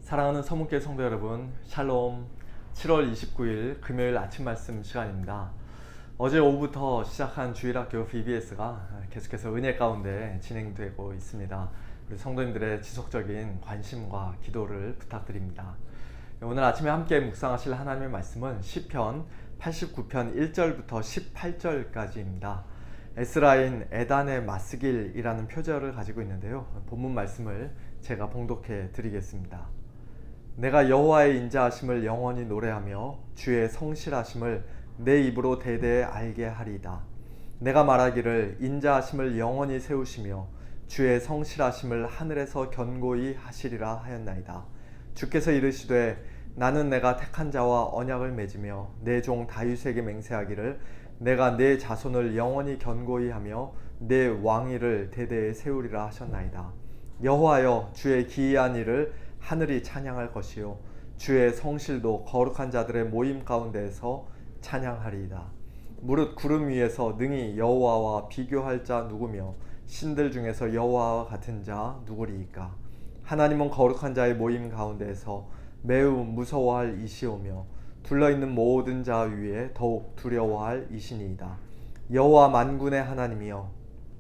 사랑하는 서문교회 성도 여러분, 샬롬. 7월 29일 금요일 아침 말씀 시간입니다. 어제 오후부터 시작한 주일학교 VBS가 계속해서 은혜 가운데 진행되고 있습니다. 우리 성도님들의 지속적인 관심과 기도를 부탁드립니다. 오늘 아침에 함께 묵상하실 하나님의 말씀은 시편 89편 1절부터 18절까지입니다. 에스라인 에단의 마스길이라는 표절을 가지고 있는데요. 본문 말씀을 제가 봉독해 드리겠습니다. 내가 여호와의 인자하심을 영원히 노래하며 주의 성실하심을 내 입으로 대대에 알게 하리이다. 내가 말하기를 인자하심을 영원히 세우시며 주의 성실하심을 하늘에서 견고히 하시리라 하였나이다. 주께서 이르시되 나는 내가 택한 자와 언약을 맺으며 내 종 다윗에게 맹세하기를 내가 내 자손을 영원히 견고히 하며 내 왕위를 대대에 세우리라 하셨나이다. 여호와여, 주의 기이한 일을 하늘이 찬양할 것이요 주의 성실도 거룩한 자들의 모임 가운데에서 찬양하리이다. 무릇 구름 위에서 능히 여호와와 비교할 자 누구며 신들 중에서 여호와와 같은 자 누구리이까. 하나님은 거룩한 자의 모임 가운데에서 매우 무서워할 이시오며 둘러있는 모든 자 위에 더욱 두려워할 이시니이다. 여호와 만군의 하나님이여,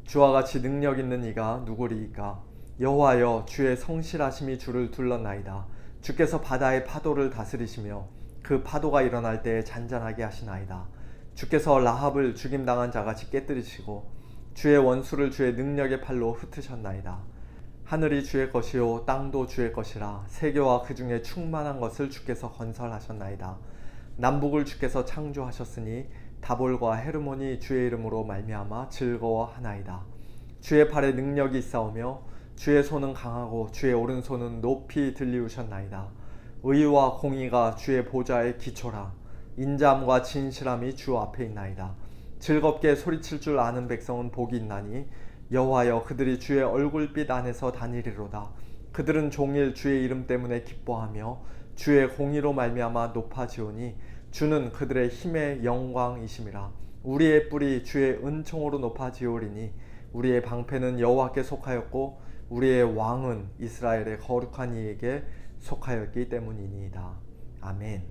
주와 같이 능력 있는 이가 누구리이까. 여호와여, 주의 성실하심이 주를 둘렀나이다. 주께서 바다의 파도를 다스리시며 그 파도가 일어날 때에 잔잔하게 하시나이다. 주께서 라합을 죽임당한 자같이 깨뜨리시고 주의 원수를 주의 능력의 팔로 흩으셨나이다. 하늘이 주의 것이요 땅도 주의 것이라. 세계와 그 중에 충만한 것을 주께서 건설하셨나이다. 남북을 주께서 창조하셨으니 다볼과 헤르몬이 주의 이름으로 말미암아 즐거워하나이다. 주의 팔에 능력이 있사오며 주의 손은 강하고 주의 오른손은 높이 들리우셨나이다. 의와 공의가 주의 보좌의 기초라. 인자함과 진실함이 주 앞에 있나이다. 즐겁게 소리칠 줄 아는 백성은 복이 있나니 여호와여, 그들이 주의 얼굴빛 안에서 다니리로다. 그들은 종일 주의 이름 때문에 기뻐하며 주의 공의로 말미암아 높아지오니 주는 그들의 힘의 영광이심이라. 우리의 뿔이 주의 은총으로 높아지오리니 우리의 방패는 여호와께 속하였고 우리의 왕은 이스라엘의 거룩한 이에게 속하였기 때문이니이다. 아멘.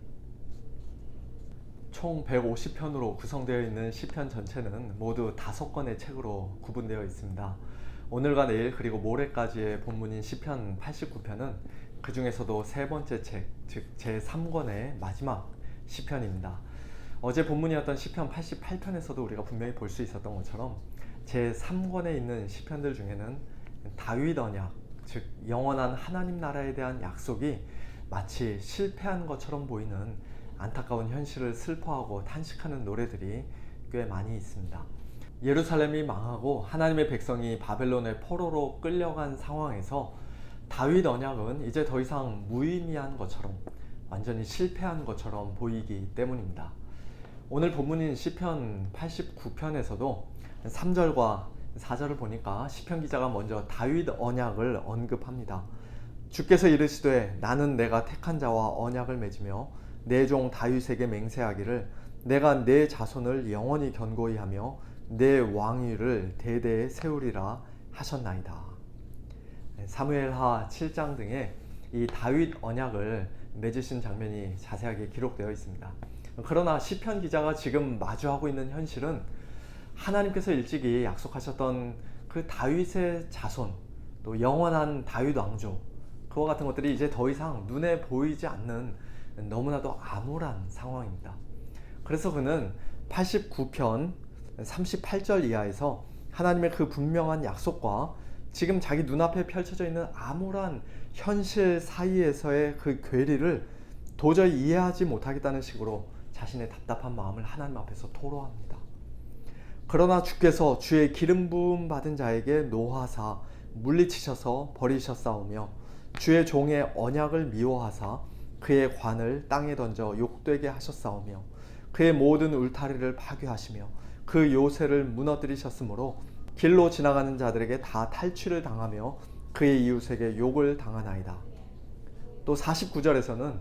총 150편으로 구성되어 있는 시편 전체는 모두 5권의 책으로 구분되어 있습니다. 오늘과 내일 그리고 모레까지의 본문인 시편 89편은 그 중에서도 세 번째 책, 즉 제3권의 마지막 시편입니다. 어제 본문이었던 시편 88편에서도 우리가 분명히 볼 수 있었던 것처럼 제3권에 있는 시편들 중에는 다윗 언약, 즉 영원한 하나님 나라에 대한 약속이 마치 실패한 것처럼 보이는 안타까운 현실을 슬퍼하고 탄식하는 노래들이 꽤 많이 있습니다. 예루살렘이 망하고 하나님의 백성이 바벨론의 포로로 끌려간 상황에서 다윗 언약은 이제 더 이상 무의미한 것처럼, 완전히 실패한 것처럼 보이기 때문입니다. 오늘 본문인 시편 89편에서도 3절과 4절을 보니까 시편 기자가 먼저 다윗 언약을 언급합니다. 주께서 이르시되 나는 내가 택한 자와 언약을 맺으며 내 종 다윗에게 맹세하기를 내가 내 자손을 영원히 견고히 하며 내 왕위를 대대에 세우리라 하셨나이다. 사무엘하 7장 등에 이 다윗 언약을 맺으신 장면이 자세하게 기록되어 있습니다. 그러나 시편 기자가 지금 마주하고 있는 현실은 하나님께서 일찍이 약속하셨던 그 다윗의 자손, 또 영원한 다윗 왕조, 그와 같은 것들이 이제 더 이상 눈에 보이지 않는 너무나도 암울한 상황입니다. 그래서 그는 89편 38절 이하에서 하나님의 그 분명한 약속과 지금 자기 눈앞에 펼쳐져 있는 암울한 현실 사이에서의 그 괴리를 도저히 이해하지 못하겠다는 식으로 자신의 답답한 마음을 하나님 앞에서 토로합니다. 그러나 주께서 주의 기름 부음 받은 자에게 노하사 물리치셔서 버리셨사오며 주의 종의 언약을 미워하사 그의 관을 땅에 던져 욕되게 하셨사오며 그의 모든 울타리를 파괴하시며 그 요새를 무너뜨리셨으므로 길로 지나가는 자들에게 다 탈취를 당하며 그의 이웃에게 욕을 당하나이다. 또 49절에서는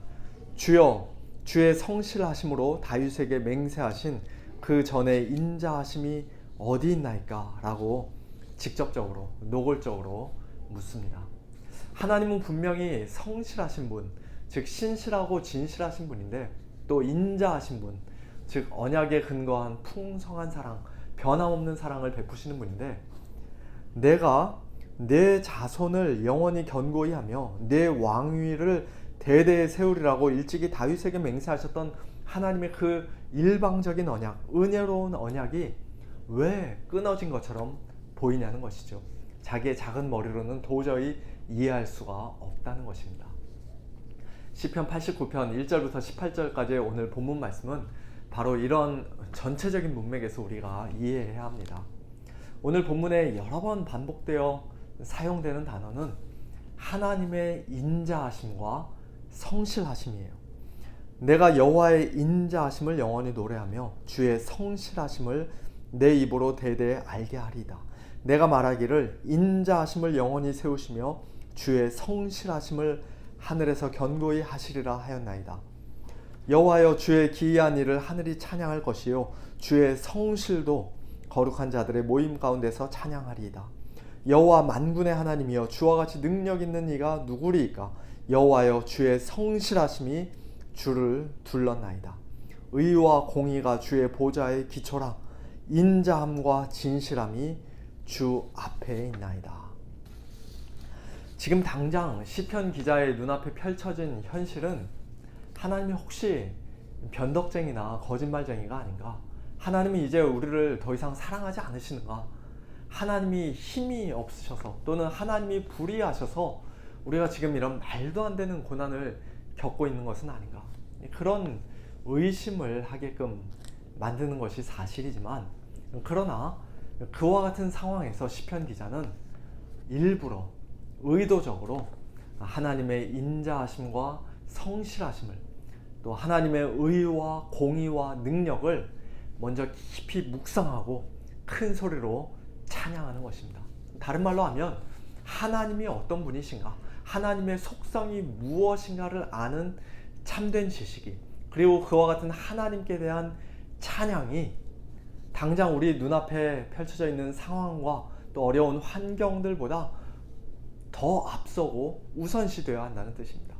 주여, 주의 성실하심으로 다윗에게 맹세하신 그 전에 인자하심이 어디 있나이까? 라고 직접적으로 노골적으로 묻습니다. 하나님은 분명히 성실하신 분, 즉 신실하고 진실하신 분인데 또 인자하신 분, 즉 언약에 근거한 풍성한 사랑, 변함없는 사랑을 베푸시는 분인데, 내가 내 자손을 영원히 견고히 하며 내 왕위를 대대에 세우리라고 일찍이 다윗에게 맹세하셨던 하나님의 그 일방적인 언약, 은혜로운 언약이 왜 끊어진 것처럼 보이냐는 것이죠. 자기의 작은 머리로는 도저히 이해할 수가 없다는 것입니다. 시편 89편 1절부터 18절까지의 오늘 본문 말씀은 바로 이런 전체적인 문맥에서 우리가 이해해야 합니다. 오늘 본문에 여러 번 반복되어 사용되는 단어는 하나님의 인자하심과 성실하심이에요. 내가 여호와의 인자하심을 영원히 노래하며 주의 성실하심을 내 입으로 대대에 알게 하리이다. 내가 말하기를 인자하심을 영원히 세우시며 주의 성실하심을 하늘에서 견고히 하시리라 하였나이다. 여호와여, 주의 기이한 일을 하늘이 찬양할 것이요 주의 성실도 거룩한 자들의 모임 가운데서 찬양하리이다. 여호와 만군의 하나님이여, 주와 같이 능력 있는 이가 누구리이까? 여호와여, 주의 성실하심이 주를 둘렀나이다. 의와 공의가 주의 보좌의 기초라. 인자함과 진실함이 주 앞에 있나이다. 지금 당장 시편 기자의 눈앞에 펼쳐진 현실은 하나님이 혹시 변덕쟁이나 거짓말쟁이가 아닌가? 하나님이 이제 우리를 더 이상 사랑하지 않으시는가? 하나님이 힘이 없으셔서, 또는 하나님이 불의하셔서 우리가 지금 이런 말도 안 되는 고난을 겪고 있는 것은 아닌가? 그런 의심을 하게끔 만드는 것이 사실이지만, 그러나 그와 같은 상황에서 시편 기자는 일부러 의도적으로 하나님의 인자하심과 성실하심을, 또 하나님의 의와 공의와 능력을 먼저 깊이 묵상하고 큰 소리로 찬양하는 것입니다. 다른 말로 하면 하나님이 어떤 분이신가, 하나님의 속성이 무엇인가를 아는 참된 지식이, 그리고 그와 같은 하나님께 대한 찬양이 당장 우리 눈앞에 펼쳐져 있는 상황과 또 어려운 환경들보다 더 앞서고 우선시되어야 한다는 뜻입니다.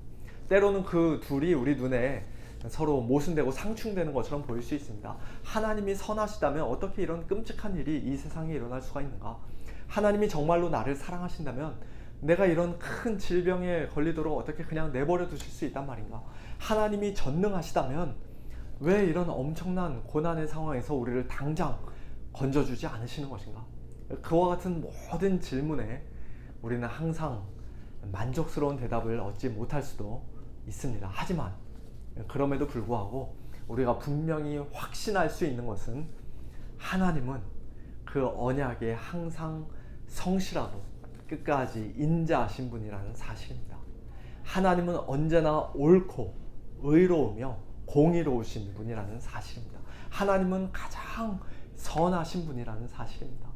때로는 그 둘이 우리 눈에 서로 모순되고 상충되는 것처럼 보일 수 있습니다. 하나님이 선하시다면 어떻게 이런 끔찍한 일이 이 세상에 일어날 수가 있는가? 하나님이 정말로 나를 사랑하신다면 내가 이런 큰 질병에 걸리도록 어떻게 그냥 내버려 두실 수 있단 말인가? 하나님이 전능하시다면 왜 이런 엄청난 고난의 상황에서 우리를 당장 건져주지 않으시는 것인가? 그와 같은 모든 질문에 우리는 항상 만족스러운 대답을 얻지 못할 수도 있습니다. 하지만 그럼에도 불구하고 우리가 분명히 확신할 수 있는 것은 하나님은 그 언약에 항상 성실하고 끝까지 인자하신 분이라는 사실입니다. 하나님은 언제나 옳고 의로우며 공의로우신 분이라는 사실입니다. 하나님은 가장 선하신 분이라는 사실입니다.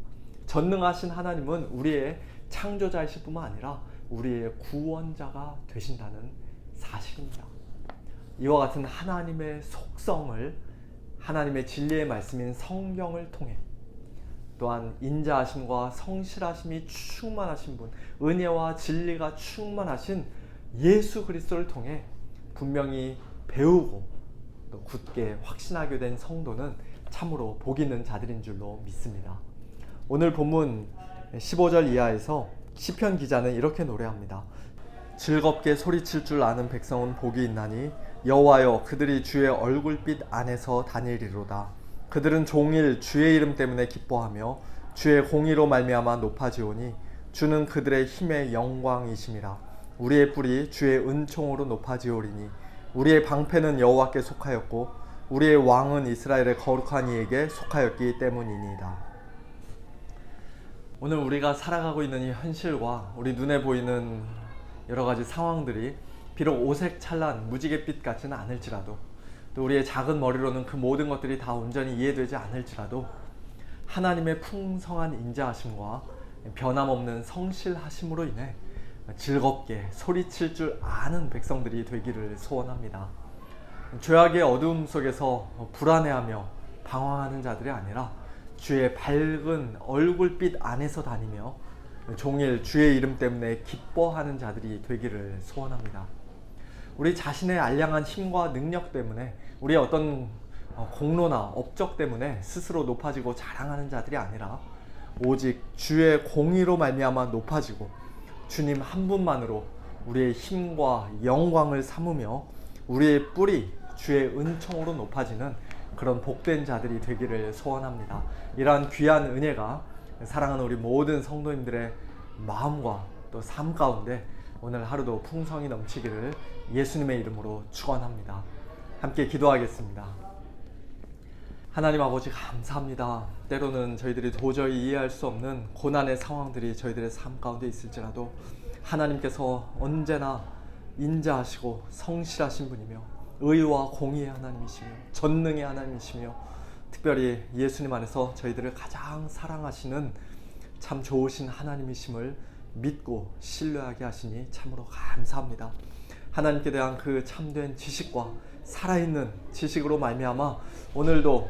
전능하신 하나님은 우리의 창조자이실 뿐만 아니라 우리의 구원자가 되신다는 사실입니다. 이와 같은 하나님의 속성을 하나님의 진리의 말씀인 성경을 통해, 또한 인자하심과 성실하심이 충만하신 분, 은혜와 진리가 충만하신 예수 그리스도를 통해 분명히 배우고 또 굳게 확신하게 된 성도는 참으로 복 있는 자들인 줄로 믿습니다. 오늘 본문 15절 이하에서 시편 기자는 이렇게 노래합니다. 즐겁게 소리칠 줄 아는 백성은 복이 있나니 여호와여, 그들이 주의 얼굴빛 안에서 다니리로다. 그들은 종일 주의 이름 때문에 기뻐하며 주의 공의로 말미암아 높아지오니 주는 그들의 힘의 영광이심이라. 우리의 뿔이 주의 은총으로 높아지오리니 우리의 방패는 여호와께 속하였고 우리의 왕은 이스라엘의 거룩한 이에게 속하였기 때문이니이다. 오늘 우리가 살아가고 있는 이 현실과 우리 눈에 보이는 여러 가지 상황들이 비록 오색찬란 무지갯빛 같지는 않을지라도, 또 우리의 작은 머리로는 그 모든 것들이 다 온전히 이해되지 않을지라도 하나님의 풍성한 인자하심과 변함없는 성실하심으로 인해 즐겁게 소리칠 줄 아는 백성들이 되기를 소원합니다. 죄악의 어두움 속에서 불안해하며 방황하는 자들이 아니라 주의 밝은 얼굴빛 안에서 다니며 종일 주의 이름 때문에 기뻐하는 자들이 되기를 소원합니다. 우리 자신의 알량한 힘과 능력 때문에, 우리의 어떤 공로나 업적 때문에 스스로 높아지고 자랑하는 자들이 아니라 오직 주의 공의로 말미암아 높아지고 주님 한 분만으로 우리의 힘과 영광을 삼으며 우리의 뿔이 주의 은총으로 높아지는 그런 복된 자들이 되기를 소원합니다. 이러한 귀한 은혜가 사랑하는 우리 모든 성도님들의 마음과 또 삶 가운데 오늘 하루도 풍성이 넘치기를 예수님의 이름으로 축원합니다. 함께 기도하겠습니다. 하나님 아버지, 감사합니다. 때로는 저희들이 도저히 이해할 수 없는 고난의 상황들이 저희들의 삶 가운데 있을지라도 하나님께서 언제나 인자하시고 성실하신 분이며 의와 공의의 하나님이시며 전능의 하나님이시며 특별히 예수님 안에서 저희들을 가장 사랑하시는 참 좋으신 하나님이심을 믿고 신뢰하게 하시니 참으로 감사합니다. 하나님께 대한 그 참된 지식과 살아있는 지식으로 말미암아 오늘도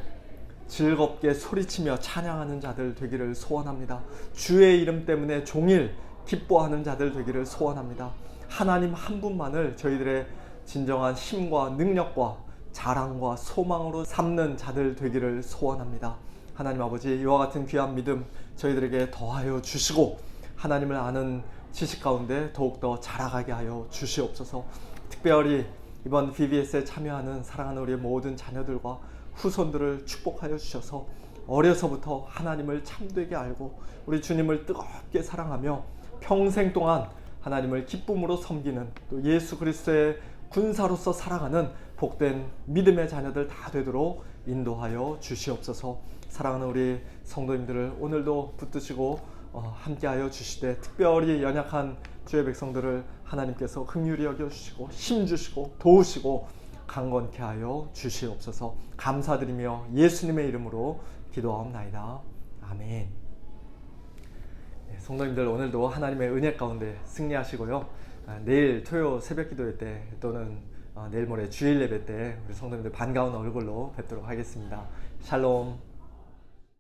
즐겁게 소리치며 찬양하는 자들 되기를 소원합니다. 주의 이름 때문에 종일 기뻐하는 자들 되기를 소원합니다. 하나님 한 분만을 저희들의 진정한 힘과 능력과 자랑과 소망으로 삼는 자들 되기를 소원합니다. 하나님 아버지, 이와 같은 귀한 믿음 저희들에게 더하여 주시고 하나님을 아는 지식 가운데 더욱더 자라가게 하여 주시옵소서. 특별히 이번 VBS에 참여하는 사랑하는 우리의 모든 자녀들과 후손들을 축복하여 주셔서 어려서부터 하나님을 참되게 알고 우리 주님을 뜨겁게 사랑하며 평생 동안 하나님을 기쁨으로 섬기는 또 예수 그리스도의 군사로서 살아가는 복된 믿음의 자녀들 다 되도록 인도하여 주시옵소서. 사랑하는 우리 성도님들을 오늘도 붙드시고 함께하여 주시되 특별히 연약한 주의 백성들을 하나님께서 긍휼히 여겨주시고 힘주시고 도우시고 강건케 하여 주시옵소서. 감사드리며 예수님의 이름으로 기도하옵나이다. 아멘. 성도님들, 오늘도 하나님의 은혜 가운데 승리하시고요. 내일 토요 새벽 기도회 때 또는 내일 모레 주일 예배 때 우리 성도님들 반가운 얼굴로 뵙도록 하겠습니다. 샬롬.